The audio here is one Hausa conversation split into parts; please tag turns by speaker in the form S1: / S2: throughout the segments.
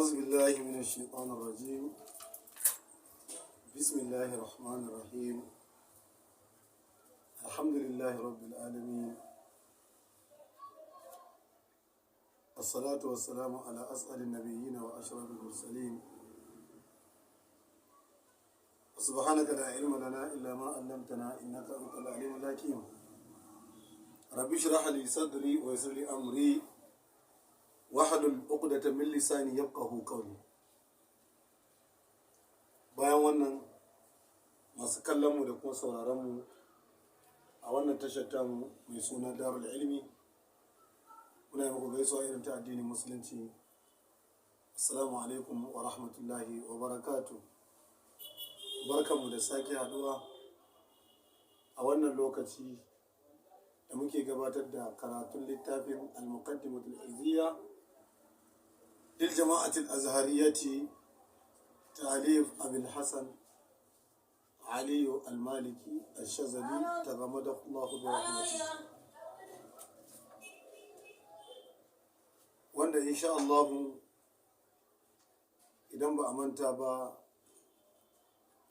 S1: أعوذ بالله من الشيطان الرجيم. بسم الله الرحمن الرحيم. الحمد لله رب العالمين، الصلاة والسلام على أسأل النبيين وأشرف المرسلين. سبحانك لا علم لنا إلا ما علمتنا إنك أنت العليم الحكيم. رب اشرح لي صدري ويسر لي أمري wahalul uqdatan min lisani yafqahu qawli. Bayan wannan, masu kallon mu da kuma sauraron mu a wannan tashar ta mu mai suna Darul Ilmi, muna yi muku gaisuwa irin ta addinin musulunci. Assalamu alaikum wa rahmatullahi wa barakatuh. Barkanmu da sake haduwa a wannan lokaci da muke gabatar da karatun littafin al-muqaddimatul izziya للجماعة الأزهرية تأليف أبي الحسن علي المالكي الشاذلي تغمده الله برحمته، wanda insha Allah idan ba a manta ba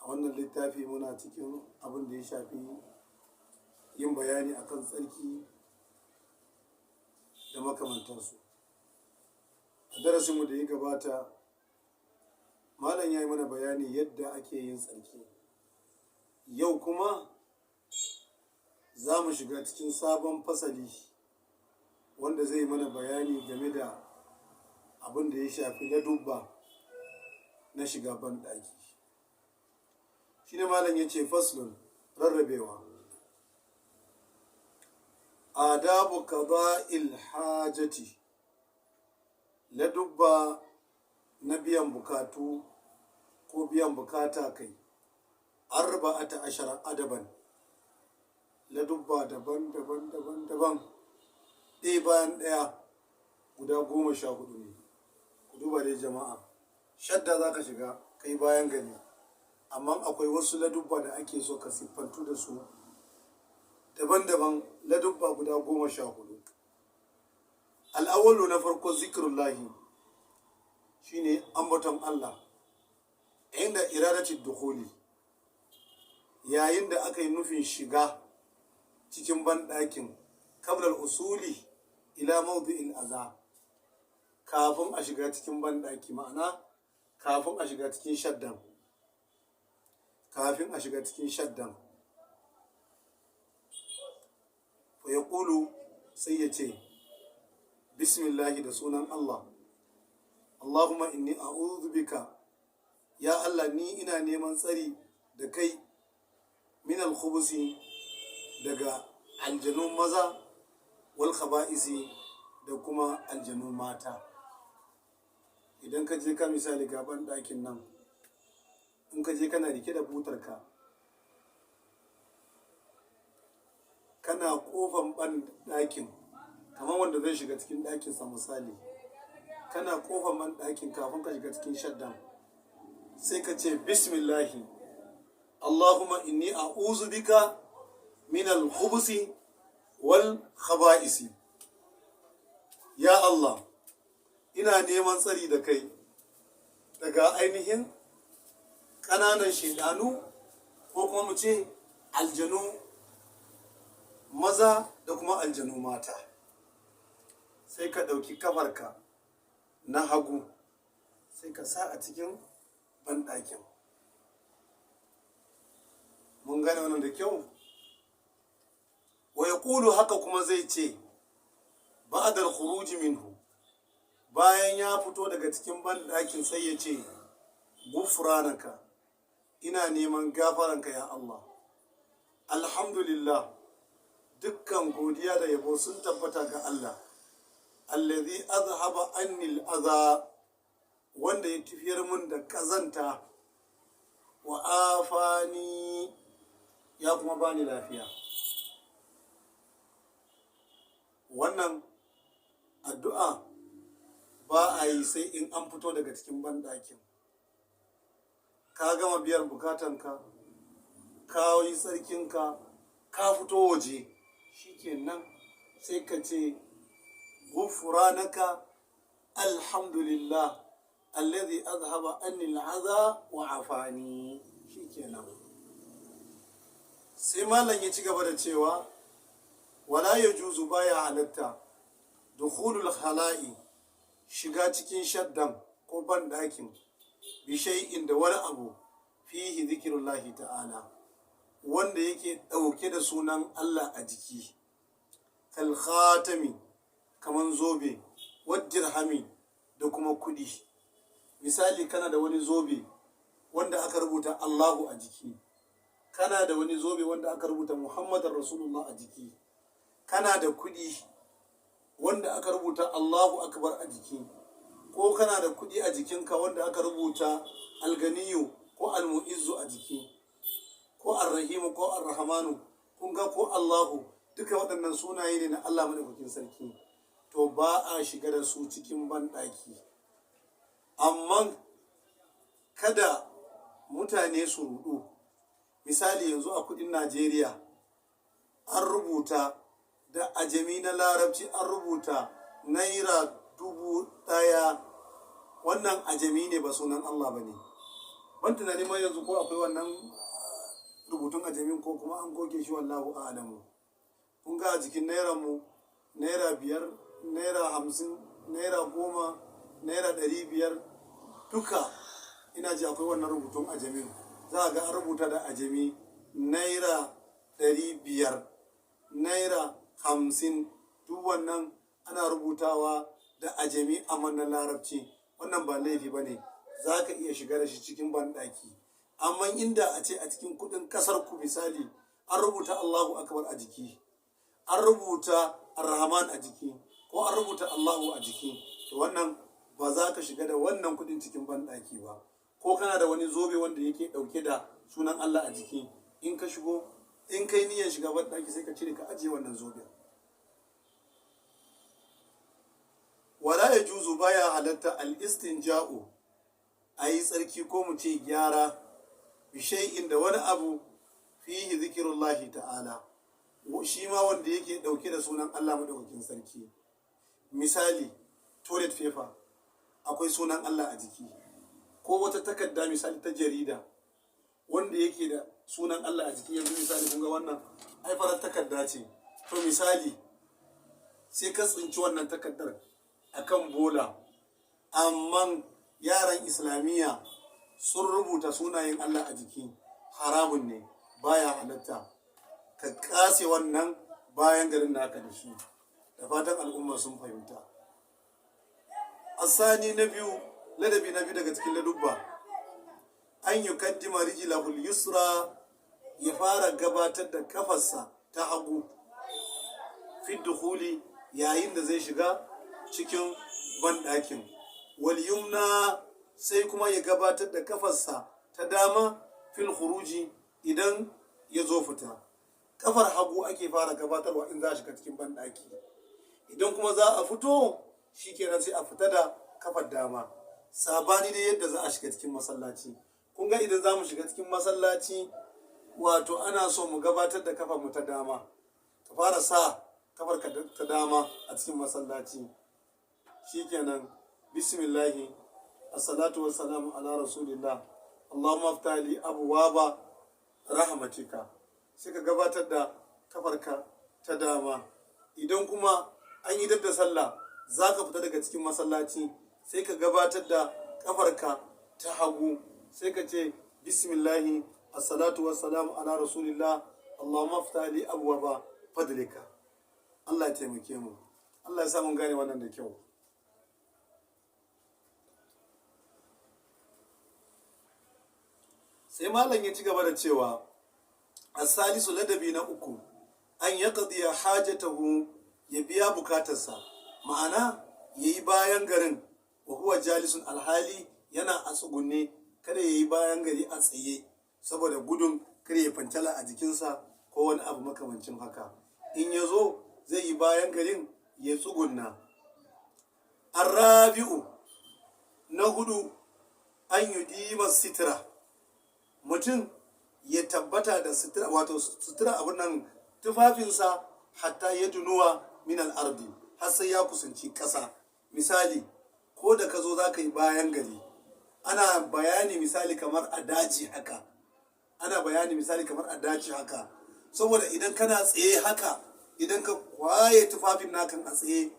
S1: a wannan littafi muna cikin abin da ya shafi yin bayani akan tsarki da makamantansu. A darasinmu da ya gabata, malam ya yi mana bayani yadda ake yin tsarki. Yau kuma za mu shiga cikin sabon fasali wanda zai mana bayani game da abin da ya shafi ladubba na shiga banɗaki. Shi ne malam ya ce faslun, rarrabewa. Adabu qada'il hajati, ladubba na biyan bukatu ko biyan bukata kai. Arba'ata ashara adaban, ladubba daban-daban ɗaya bayan ɗaya guda 14 ne. Ku duba dai jama'a, shadda za ka shiga kai bayan gari, amma akwai wasu ladubba da ake so ka siffantu da su daban-daban, ladubba guda 14. Al'awwalu na farko zikirullahi, shine ambaton Allah inda iradatul dukhuli, yayin da aka yi nufin shiga cikin banɗakin, qabla usuli ila mawdi'il aza, kafin a shiga cikin banɗaki, ma'ana kafin a shiga cikin shaddan, fa yaqulu, sai ya ce bismillahi, da sunan Allah. Allahumma inni a'udhu bika, ya Allah ni ina neman tsari da kai, min al-khubusi, daga aljanun maza, wal khaba'isi, da kuma aljanun mata. Idan ka je ka misali gaban ɗakin nan, in ka je kana rike da butarka, kana kofan ban ɗakin, kamar wanda zai shiga cikin ɗakinsa misali, kana ƙofar man ɗakin kafin ka shiga cikin shaddan, sai ka ce bismillahi, Allahumma inni a'udhu bika min al-khubusi wal khaba'isi. Ya Allah, ina neman tsari da kai daga ainihin ƙananan shaidanu, ko kuma mu ce aljanu maza da kuma aljanu mata. Sai ka ɗauki kafarka na hagu, sai ka sa a cikin banɗakin. Mun gane wannan da kyau? Wa yaqulu, haka kuma zai ce ba'da al-khuruj minhu, bayan ya fito daga cikin banɗakin, sai ya ce gufranaka, ina neman gafaranka ya Allah. Alhamdulillah, dukkan godiya da yabo sun tabbata ga Allah, allazi azhaba anni al-adha, wanda ya tafiyar mun da kazanta, wa afani, ya kuma bani lafiya. Wannan addu'a ba a yi sai in an fito daga cikin banɗakin, ka gama biyan bukatanka, ka yi tsarkinka, ka fito waje, shikenan sai ka ce gufranaka alhamdulillah, alladhi azhaba anni al'adha wa afani. Shikenan. Sai malam ya ci gaba da cewa wala yajuzu baya halatta dukhulul khala'i shiga cikin shaddan ko ban dakin bi shay'in da wani abu fihi zikrullahi ta'ala wanda yake dauke da sunan Allah a jiki, kal khatami kaman zobe, wad dirhami da kuma kudi. Misali kana da wani zobe wanda aka rubuta Allahu a jiki, kana da wani zobe wanda aka rubuta Muhammadar Rasulullah a jiki, kana da kudi wanda aka rubuta Allahu akbar a jiki, ko kana da kudi a jikinka wanda aka rubuta alganiyu ko almu'izzu a jiki, ko arrahimu ko arrahmanu, kun ga ko Allahu, duka waɗannan sunaye ne na Allah madaukakin sarki. To ba a shiga da su cikin banɗaki. Amma kada mutane su rudu. Misali yanzu a kudin Najeriya an rubuta da ajami na larabci an rubuta naira 1000. Wannan ajami ne ba sunan Allah ba ne. Ban tunani ma yanzu ko akwai wannan rubutun ajamin ko kuma an goge shi, wallahu a'lamu. Kun ga a jikin naira mu naira 5, naira 50, naira 10, naira 500 duka ina ji akwai wannan rubutun ajamin. Za a ga an rubuta da ajami naira 500, naira 50, duk wannan ana rubutawa da ajami a mannan larabci. Wannan ba laifi ba ne, za ka iya shiga da shi cikin banɗaki. Amma inda a ce a cikin kudin kasar ku misali an rubuta Allahu akbar a jiki, an rubuta ar-rahman a jiki, ko an rubuta Allahu a jiki, to wannan ba za ka shiga da wannan kudin cikin banɗaki ba. Ko kana da wani zobe wanda yake ɗauke da sunan Allah a jiki, in ka shigo, in kai niyyar shiga banɗaki sai ka cire ka ajiye wannan zobe. Wala yajuzu baya halatta al-istinja'u, ayi tsarki ko mu ce gyara, bi shay'in da wani abu fihi zikrullahi ta'ala, shi ma wanda yake dauke da sunan Allah madaukakin sarki. Misali toilet paper akwai sunan Allah a jiki, ko wata takarda misali ta jarida wanda yake da sunan Allah a jiki. Yanzu misali kun ga wannan ai farar takarda ce, to misali sai ka tsinci wannan takardar akan bola, amma yaran islamiyya sun rubuta sunayen Allah a jiki, haramun ne, baya halatta ka kase wannan bayan garin naka da shi. Da fatan al'umma sun fahimta. Asani na biyu, ladabi na biyu daga cikin ladubba, an yi kaddima rijilahul yusra, ya fara gabatar da kafarsa ta hagu fi dukhuli, yayin da zai shiga cikin banɗakin. Wal yumna, sai kuma ya gabatar da kafarsa ta dama fil khuruji, idan ya zo fita. Kafar hagu ake fara gabatarwa in za a shiga cikin banɗaki. Idan kuma za a fito, shikenan sai a fita da kafar dama. Sabani dai yadda za a shiga cikin masallaci. Kun ga idan za mu shiga cikin masallaci, wato ana so mu gabatar da kafar mu ta dama. Ka fara sa kafar ka ta dama a cikin masallaci. Shikenan bismillahi assalatu wassalamu ala rasulillah, Allahumma aftah li abwaba rahmatika, sai ka gabatar da kafarka ta dama. Idan kuma an yi da sallah za ka fita daga cikin masallaci, sai ka gabatar da kafarka ta hagu, sai ka ce bismillahi assalatu wassalamu ala rasulillah, Allahumma aftah li abwaba fadlika. Allah ya taimake mu, Allah ya sa mun gane wannan da kyau. Sai malam ya ci gaba da cewa as-salisu, ladabi na uku, an yaqdiya hajatahu, ya biya bukatarsa, ma'ana yayi bayan garin, wa huwa jalisun, alhali yana a tsugunne. Kada yayi bayan gari a tsaye saboda gudun kada ya fancala a jikinsa ko wani abu makamancin haka. In ya zo zai yi bayan garin ya tsugunna. Arrabi'u, na hudu, an yudima sitira, mutum ya tabbata da sutura, wato sutura abin nan tufafinsa, hatta ya dunuwa min al'ardi, har sai ya kusanci ƙasa. Misali ko da ka zo za ka yi bayan gari, ana bayani misali kamar a daji haka, saboda idan kana tsaye haka, idan ka kwaye tufafin nakan a tsaye,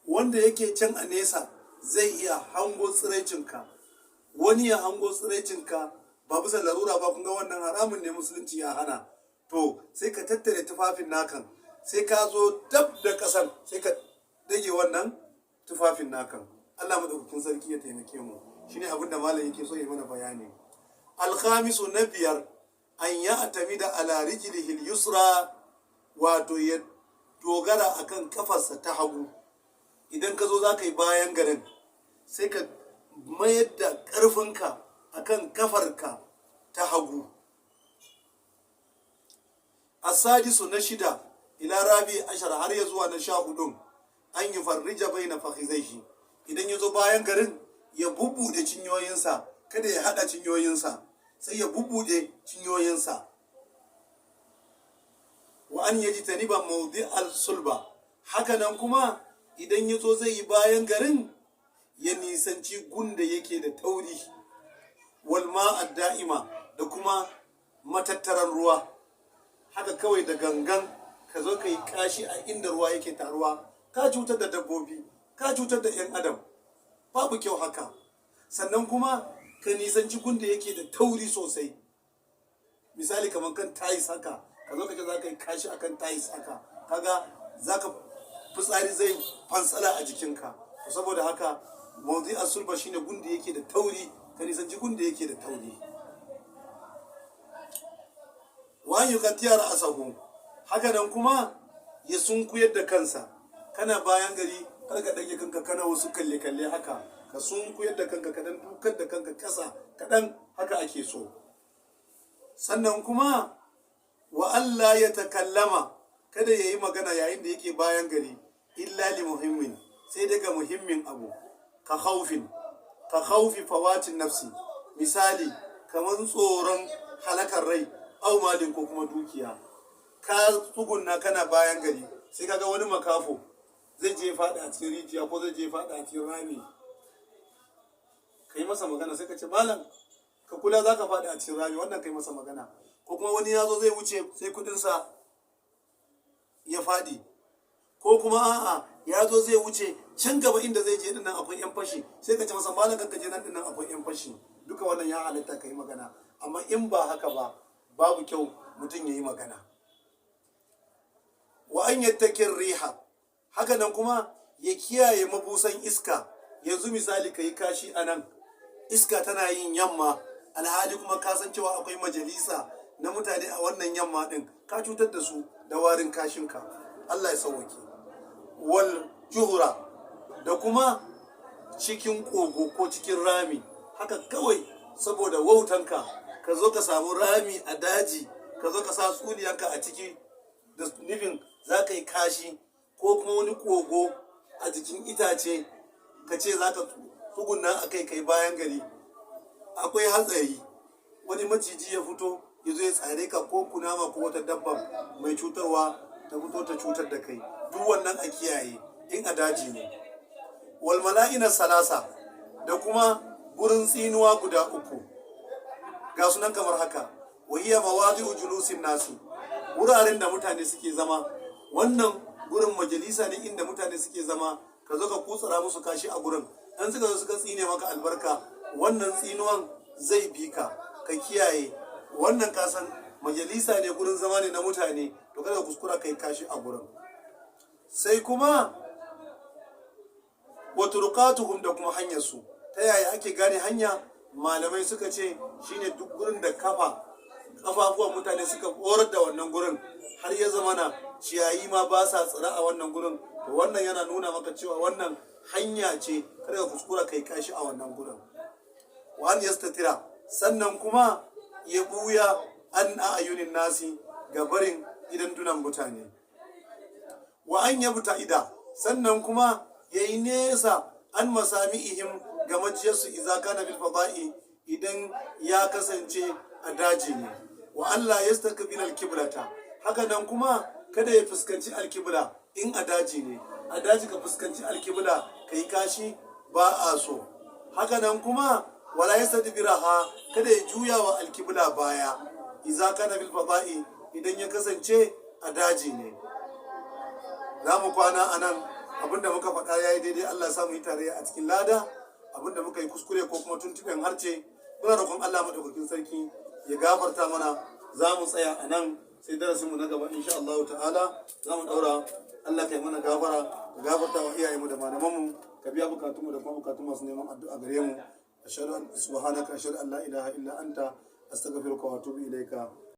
S1: wanda yake can a nesa zai iya hango tsiraicinka, wani ya hango tsiraicinka ba bisa larura ba. Kunga wannan haramun ne, musulunci ya hana. To sai ka tattare tufafin nakan, sai ka zo dab da ƙasan, sai ka dage wannan tufafin nakan. Allah madaukakin sarki ya taimake mu. Shine abin da malam yake so ya mana bayani. Alkhamisu, na biyar, an ya atamida ala rijlihi yusra, wato ya dogara akan kafarsa ta hagu. Idan ka zo za ka yi bayan garin, sai ka mayar da ƙarfinka akan kafarka ta hagu. Asadisu, na shida, ila rabi ashar, har ya zuwa na 14, an yi farrija bai na fakhizaihi. Idan ya zo bayan garin, ya bubbude cinyoyinsa, kada ya haɗa cinyoyinsa, sai ya bubbude cinyoyinsa. Wa an yaji taniba maudi al-sulba, hakanan kuma idan ya zo zai yi bayan garin, ya nisanci gunda yake da tauri. Wal ma'ad da'ima, da kuma matattaran ruwa. Haka kawai da gangan ka zo ka yi kashi a inda ruwa yake taruwa, ka cutar da dabbobi, ka cutar da 'yan adam, babu kyau haka. Sannan kuma ka nisanci gunda yake da tauri sosai, misali kamar kan tayis haka, ka zo ka ce za ka yi kashi akan tayis haka, kaga za ka fitsari zai fansala a jikinka. Saboda haka mawdi as-sulba shine gunda yake da tauri, ka nisanci gunda yake da tauri. Wa yuqattiyar asahu, haka nan kuma ya sunkuyar da kansa. Kana bayan gari, kar ka dage kanka kana wasu kalle haka, ka sunkuyar da kanka, kadan dukar da kanka kasa kadan, haka ake so. Sannan kuma wa Allah ya takallama, kada ya yi magana yayin da yake bayan gari, illa li muhimmin, sai daga muhimmin abu. Ka khaufi fawatin nafsi, misali kamar tsoron halakar rai, au malin ko kuma dukiya. Ka tsugunna kana bayan gari, sai kaga wani makafo zai je faɗi a cikin rijiya ko zai je faɗi a cikin rami, ka yi masa magana, sai ka ce malam ka kula za ka faɗi a cikin rami, wannan ka yi masa magana. Ko kuma wani ya zo zai wuce, sai kudinsa ya faɗi, ko kuma a'a ya zo zai wuce can gaba inda zai je dinnan akwai 'yan fashi, sai ka ce masa malam kan ka je nan dinnan akwai 'yan fashi. Duka wannan ya halatta ka yi magana, amma in ba haka ba, babu kyau mutum ya yi magana. Wa an yattakin riha, haka nan kuma ya kiyaye mabusan iska. Yanzu misali ka yi kashi a nan, iska tana yin yamma, alhali kuma ka san cewa akwai majalisa na mutane a wannan yamma din, ka cutar da su da warin kashinka. Allah ya sauwake. Wal juhura, da kuma cikin kogo ko cikin rami, haka kawai saboda wautanka ka zo ka samu rami a daji, ka zo ka sa tsuliyanka a ciki da nufin za ka yi kashi, ko kuma wani kogo a jikin itace ka ce za ka tsugunna a kai bayan gari. Akwai hatsari, wani maciji ya fito ya zo ya tsare ka, ko kunama ko wata dabba mai cutarwa ta fito ta cutar da kai. Duk wannan a kiyaye in a daji ne. Wal mala'ina salasa, da kuma gurin tsinuwa guda 3 ga sunan kamar haka. Wahiya mawadi'u julusin nasi, wuraren da mutane suke zama. Wannan gurin majalisa ne inda mutane suke zama, ka zo ka kutsura musu kashi a gurin, dan suka zo suka tsine maka albarka, wannan tsinuwan zai bi ka, ka kiyaye. Wannan kasan majalisa ne, gurin zama ne na mutane, to kada kuskura kai kashi a gurin. Sai kuma wa turqatuhum, da kuma hanyar su. Ta yaya ake gane hanya? Malamai suka ce shine duk gurin da kafafuwan mutane suka horar da wannan gurin, har ya zamana ciyayi ma ba sa tsira a wannan gurin, to wannan yana nuna maka cewa wannan hanya ce, kada ka kuskura kai kashi a wannan gurin. Wa an yastatira, sannan kuma ya buya an ayunin nasi, ga barin idan dunan mutane. Wa an yabuta ida, sannan kuma yayi nesa an masami'ihim, ga majiyarsu, idza kana bil fada'i, idan ya kasance a daji ne. Wa Allah yastakbil al-kiblata, haka nan kuma kada ya fuskanci al-kibla in a daji ne. A daji ka fuskanci al-kibla kai kashi, ba a so. Haka nan kuma wala yastadbiraha, kada ya juya wa alkibla baya idza kana bil fada'i, idan ya kasance a daji ne. Za mu kwana a nan, abinda muka faɗa ya yi daidai, Allah ya samu yi tare a cikin lada. Abinda muka yi kuskure ko kuma tuntuɓen harce, muna roƙon Allah maɗaukakin sarki ya gafarta mana. Za mu tsaya a nan sai darasinmu na gaba insha Allah ta'ala za mu ɗaura. Allah ka yi mana gafara, ka gafarta wa iyayenmu da malamanmu, ka biya bukatunmu da kuma bukatun masu neman addu'a gare mu. Subhanaka ashhadu an la ilaha illa anta astaghfiruka wa atubu ilaika.